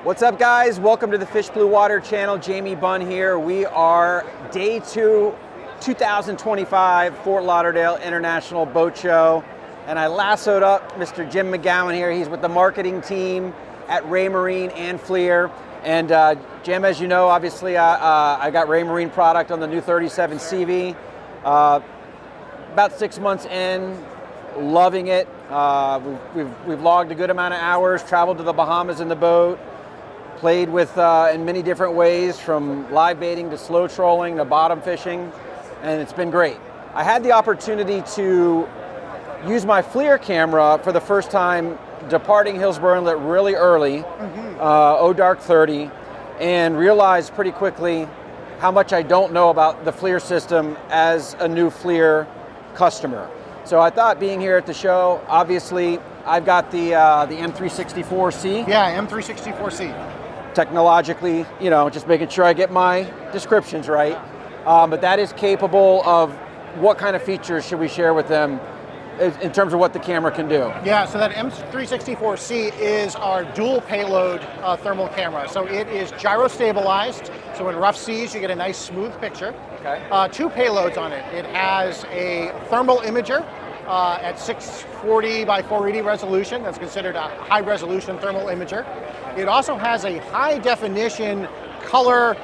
What's up, guys? Welcome to the Fish Bluewater channel. Jamie Bunn here. We are day 2, 2025 Fort Lauderdale International Boat Show. And I lassoed up Mr. Jim McGowan here. He's with the marketing team at Raymarine and FLIR. And Jim, as you know, obviously I got Raymarine product on the new 37 SeaVee. About 6 months in, loving it. We've logged a good amount of hours, traveled to the Bahamas in the boat, played with in many different ways, from live baiting to slow trolling to bottom fishing, and it's been great. I had the opportunity to use my FLIR camera for the first time departing Hillsborough Inlet really early, dark 30, and realized pretty quickly how much I don't know about the FLIR system as a new FLIR customer. So I thought, being here at the show, obviously I've got the M364C. Yeah, M364C. Technologically, just making sure I get my descriptions right. But that is capable of what kind of features should we share with them in terms of what the camera can do? Yeah, so that M364C is our dual payload thermal camera. So it is gyro stabilized, so in rough seas you get a nice smooth picture. Okay. 2 payloads on it. It has a thermal imager at 640 by 480 resolution. That's considered a high resolution thermal imager. It also has a high definition color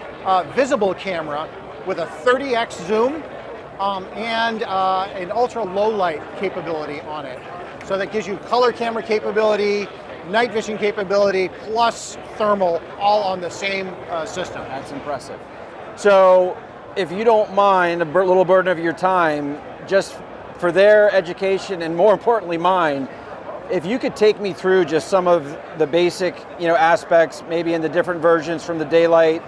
visible camera with a 30x zoom and an ultra low light capability on it. So that gives you color camera capability, night vision capability, plus thermal, all on the same system. That's impressive. So if you don't mind, a little burden of your time, just for their education and more importantly mine, if you could take me through just some of the basic aspects, maybe in the different versions from the daylight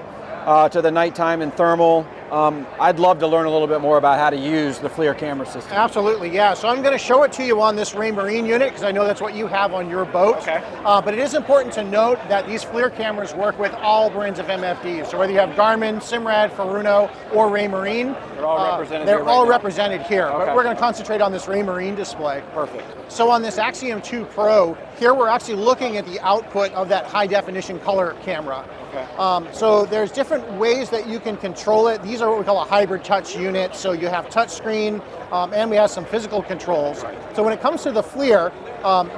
to the nighttime and thermal. I'd love to learn a little bit more about how to use the FLIR camera system. Absolutely, yeah. So I'm going to show it to you on this Raymarine unit because I know that's what you have on your boat. Okay. But it is important to note that these FLIR cameras work with all brands of MFDs. So whether you have Garmin, Simrad, Furuno, or Raymarine, they're all represented they're here all right now. represented here. Okay. But we're going to concentrate on this Raymarine display. Perfect. So on this Axiom 2 Pro, here we're actually looking at the output of that high definition color camera. Okay. So there's different ways that you can control it. These are what we call a hybrid touch unit. So you have touch screen and we have some physical controls. So when it comes to the FLIR,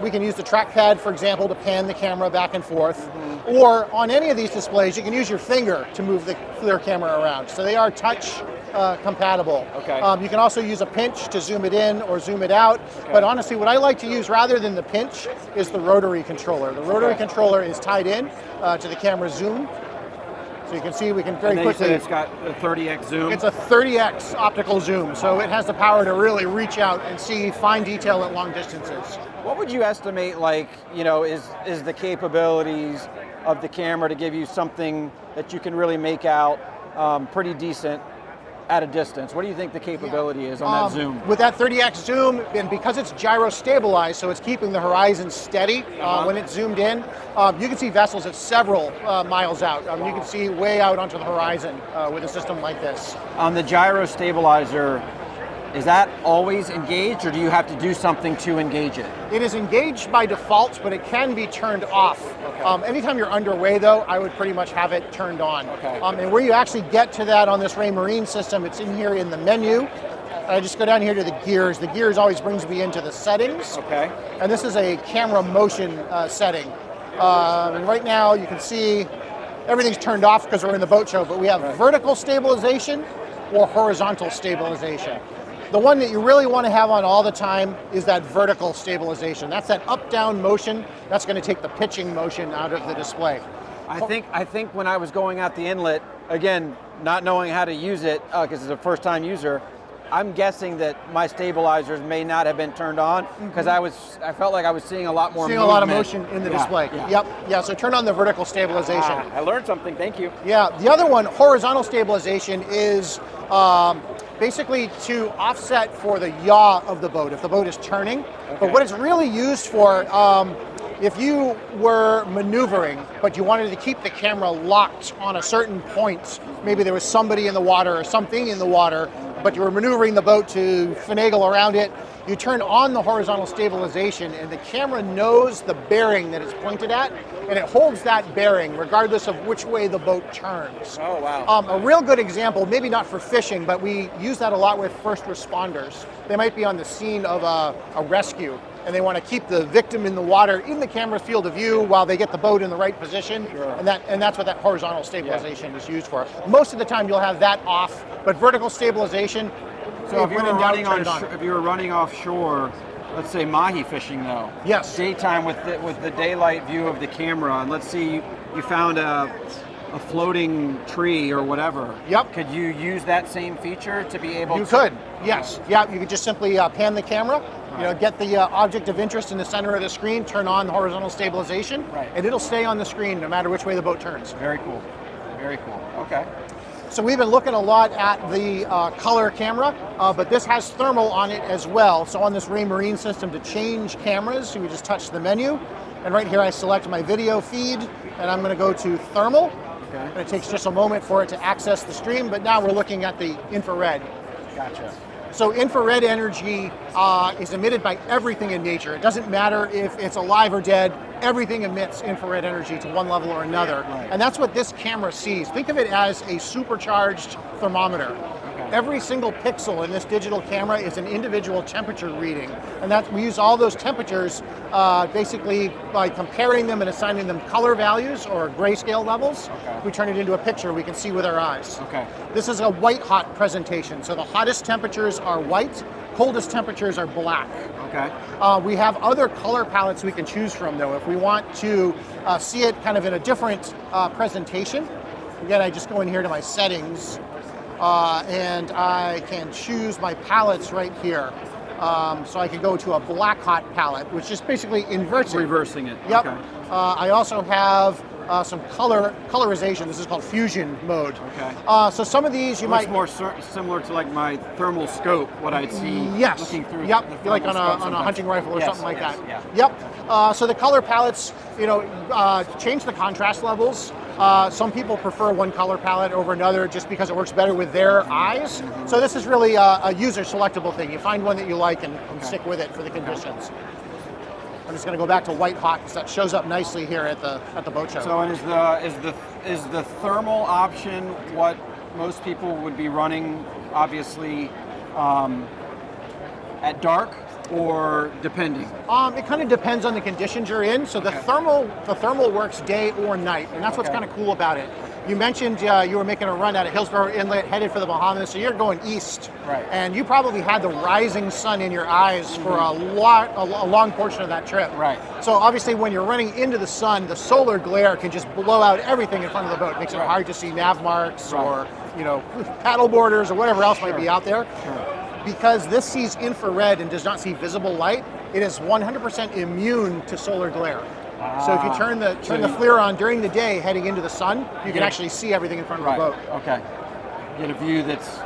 we can use the trackpad, for example, to pan the camera back and forth. Or on any of these displays, you can use your finger to move the FLIR camera around. So they are touch compatible. Okay. You can also use a pinch to zoom it in or zoom it out. Okay. But honestly, what I like to use rather than the pinch is the rotary controller. The rotary controller is tied in to the camera zoom. So you can see we can very quickly. You said it's got a 30x zoom. It's a 30x optical zoom, so it has the power to really reach out and see fine detail at long distances. What would you estimate, is the capabilities of the camera to give you something that you can really make out pretty decent at a distance? What do you think the capability is on that zoom? With that 30x zoom, and because it's gyro stabilized, so it's keeping the horizon steady when it's zoomed in, you can see vessels at several miles out. You can see way out onto the horizon with a system like this. On the gyro stabilizer, is that always engaged, or do you have to do something to engage it? It is engaged by default, but it can be turned off. Okay. Anytime you're underway, though, I would pretty much have it turned on. Okay. And where you actually get to that on this Raymarine system, it's in here in the menu. I just go down here to the gears. The gears always brings me into the settings. Okay. And this is a camera motion setting. And right now you can see everything's turned off because we're in the boat show, but we have vertical stabilization or horizontal stabilization. The one that you really want to have on all the time is that vertical stabilization. That's that up-down motion. That's going to take the pitching motion out of the display. I think when I was going out the inlet, again, not knowing how to use it because it's a first-time user, I'm guessing that my stabilizers may not have been turned on because I felt like I was seeing a lot more movement. A lot of motion in the display. Yeah. Yep. Yeah. So turn on the vertical stabilization. I learned something. Thank you. Yeah. The other one, horizontal stabilization, is basically to offset for the yaw of the boat if the boat is turning. Okay. But what it's really used for, if you were maneuvering, but you wanted to keep the camera locked on a certain point, maybe there was somebody in the water or something in the water, but you were maneuvering the boat to finagle around it, you turn on the horizontal stabilization, and the camera knows the bearing that it's pointed at, and it holds that bearing regardless of which way the boat turns. Oh, wow. A real good example, maybe not for fishing, but we use that a lot with first responders. They might be on the scene of a rescue, and they want to keep the victim in the water in the camera's field of view while they get the boat in the right position. Sure. And that's what that horizontal stabilization is used for. Most of the time you'll have that off, but vertical stabilization, So if you when were in doubt, running turn it on. if you were running offshore, let's say mahi fishing though. Yes. Daytime with the daylight view of the camera, and let's see you found a floating tree or whatever. Yep. Could you use that same feature to be able You to? could, yes. Yeah, you could just simply pan the camera, get the object of interest in the center of the screen, turn on the horizontal stabilization, and it'll stay on the screen no matter which way the boat turns. Very cool. Very cool. Okay. So we've been looking a lot at the color camera, but this has thermal on it as well. So on this Raymarine system, to change cameras, you would just touch the menu, and right here I select my video feed, and I'm going to go to thermal. Okay. And it takes just a moment for it to access the stream, but now we're looking at the infrared. Gotcha. So infrared energy is emitted by everything in nature. It doesn't matter if it's alive or dead, everything emits infrared energy to one level or another. Right. And that's what this camera sees. Think of it as a supercharged thermometer. Okay. Every single pixel in this digital camera is an individual temperature reading. And we use all those temperatures basically by comparing them and assigning them color values or grayscale levels. Okay. We turn it into a picture we can see with our eyes. Okay. This is a white hot presentation. So the hottest temperatures are white, coldest temperatures are black. Okay. We have other color palettes we can choose from though. If we want to see it kind of in a different presentation, again, I just go in here to my settings and I can choose my palettes right here. So I can go to a black hot palette, which just basically inverts it. Reversing it. Yep. Okay. I also have some colorization. This is called fusion mode. Okay. So some of these you Looks might more similar to like my thermal scope, what I'd see looking through. Yep. the Like thermal on scope a sometimes. hunting rifle or Yes, something like yes, that. Yeah. Yep. So the color palettes, change the contrast levels. Some people prefer one color palette over another just because it works better with their eyes. Mm-hmm. So this is really a user selectable thing. You find one that you like and stick with it for the conditions. I'm just going to go back to white hot because that shows up nicely here at the boat show. So and is the thermal option what most people would be running, obviously, at dark, or depending? It kind of depends on the conditions you're in. So the thermal works day or night, and that's what's kind of cool about it. You mentioned you were making a run out of Hillsborough Inlet, headed for the Bahamas, so you're going east. Right. And you probably had the rising sun in your eyes for a long portion of that trip. Right. So obviously when you're running into the sun, the solar glare can just blow out everything in front of the boat. It makes it hard to see nav marks or paddle boarders or whatever else might be out there. Sure. Because this sees infrared and does not see visible light, it is 100% immune to solar glare. So if you turn the FLIR on during the day heading into the sun, you can actually see everything in front of the boat. Okay. Get a view that's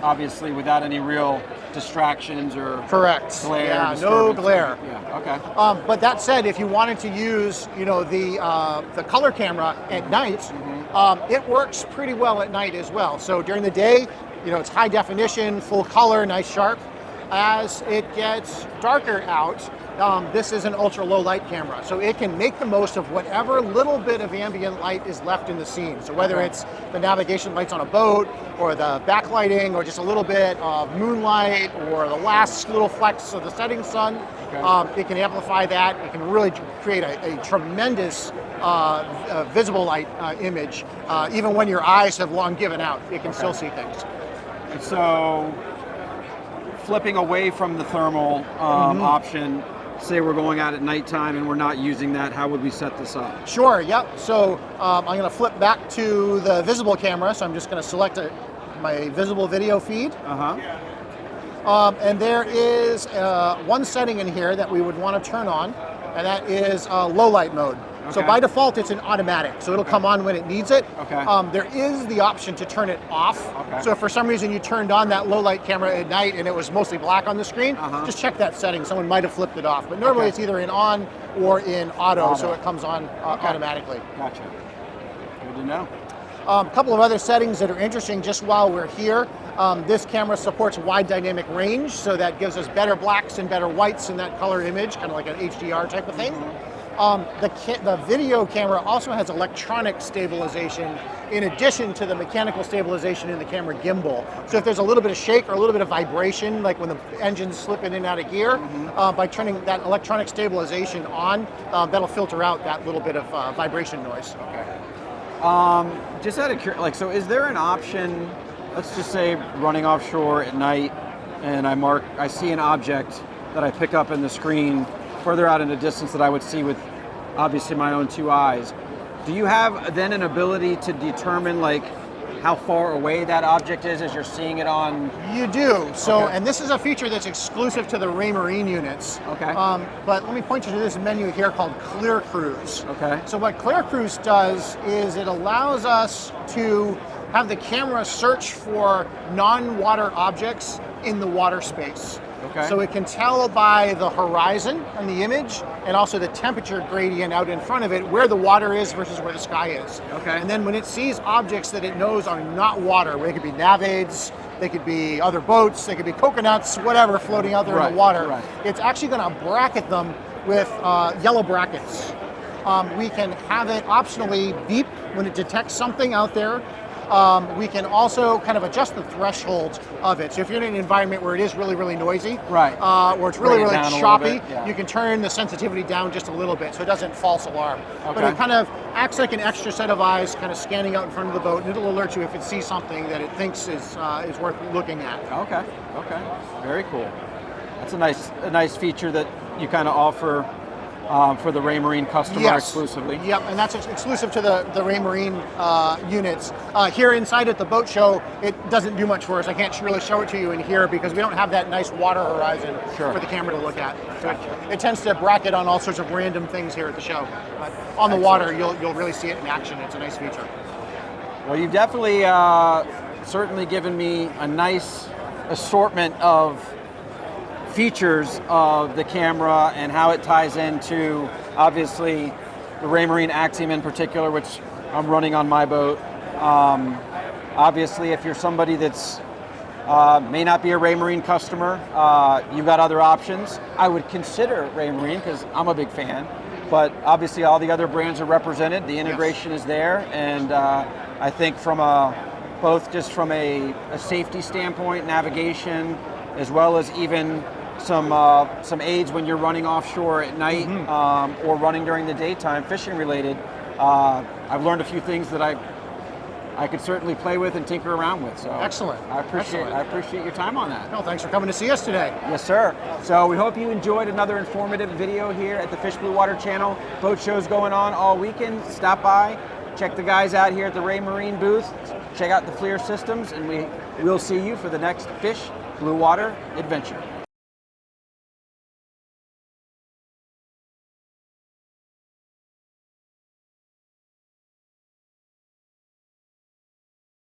obviously without any real distractions or Correct. glare. Yeah, no glare. Yeah. Okay. But that said, if you wanted to use, the color camera at night, it works pretty well at night as well. So during the day, it's high definition, full color, nice sharp. As it gets darker out, this is an ultra low light camera. So it can make the most of whatever little bit of ambient light is left in the scene. So whether it's the navigation lights on a boat or the backlighting or just a little bit of moonlight or the last little flecks of the setting sun, it can amplify that. It can really create a tremendous visible light image. Even when your eyes have long given out, it can still see things. So flipping away from the thermal option, say we're going out at nighttime and we're not using that, how would we set this up? Sure, yep. So I'm going to flip back to the visible camera. So I'm just going to select my visible video feed. And there is one setting in here that we would want to turn on, and that is low light mode. So by default, it's an automatic, so it'll come on when it needs it. There is the option to turn it off. So if for some reason you turned on that low light camera at night and it was mostly black on the screen, just check that setting. Someone might have flipped it off. But normally it's either in on or in auto, so it comes on automatically. Gotcha. Good to know. A couple of other settings that are interesting just while we're here. This camera supports wide dynamic range, so that gives us better blacks and better whites in that color image, kind of like an HDR type of thing. The video camera also has electronic stabilization in addition to the mechanical stabilization in the camera gimbal. So if there's a little bit of shake or a little bit of vibration, like when the engine's slip in and out of gear, by turning that electronic stabilization on, that'll filter out that little bit of vibration noise. Okay. Just out of curiosity, like, so is there an option, let's just say running offshore at night, and I see an object that I pick up in the screen further out in the distance that I would see with obviously my own two eyes. Do you have then an ability to determine like how far away that object is as you're seeing it on? You do. So, Okay. and this is a feature that's exclusive to the Raymarine units. Okay. But let me point you to this menu here called ClearCruise. Okay. So what ClearCruise does is it allows us to have the camera search for non-water objects in the water space. Okay. So it can tell by the horizon on the image and also the temperature gradient out in front of it where the water is versus where the sky is. Okay. And then when it sees objects that it knows are not water, they could be navaids, they could be other boats, they could be coconuts, whatever floating out there in the water, right. it's actually going to bracket them with yellow brackets. We can have it optionally beep when it detects something out there. We can also kind of adjust the threshold of it. So if you're in an environment where it is really, really noisy, Right. or it's really, Bring it really down a choppy, little bit, yeah. you can turn the sensitivity down just a little bit so it doesn't false alarm. But Okay. it kind of acts like an extra set of eyes kind of scanning out in front of the boat, and it'll alert you if it sees something that it thinks is worth looking at. Okay. Okay. Very cool. That's a nice feature that you kind of offer for the Raymarine customer exclusively. Yep, and that's exclusive to the Raymarine units. Here inside at the boat show, it doesn't do much for us. I can't really show it to you in here because we don't have that nice water horizon Sure. for the camera to look at. So it tends to bracket on all sorts of random things here at the show. But on the water, you'll really see it in action. It's a nice feature. Well, you've definitely certainly given me a nice assortment of features of the camera and how it ties into obviously the Raymarine Axiom in particular, which I'm running on my boat. Obviously, if you're somebody that's may not be a Raymarine customer, you've got other options. I would consider Raymarine because I'm a big fan, but obviously all the other brands are represented. The integration is there, and I think from both just from a safety standpoint, navigation, as well as even some aids when you're running offshore at night or running during the daytime, fishing related. I've learned a few things that I could certainly play with and tinker around with. So Excellent. I appreciate your time on that. Well, thanks for coming to see us today. Yes, sir. So we hope you enjoyed another informative video here at the Fish Bluewater channel. Boat show's going on all weekend. Stop by, check the guys out here at the Raymarine booth, check out the FLIR systems, and we'll see you for the next Fish Bluewater adventure.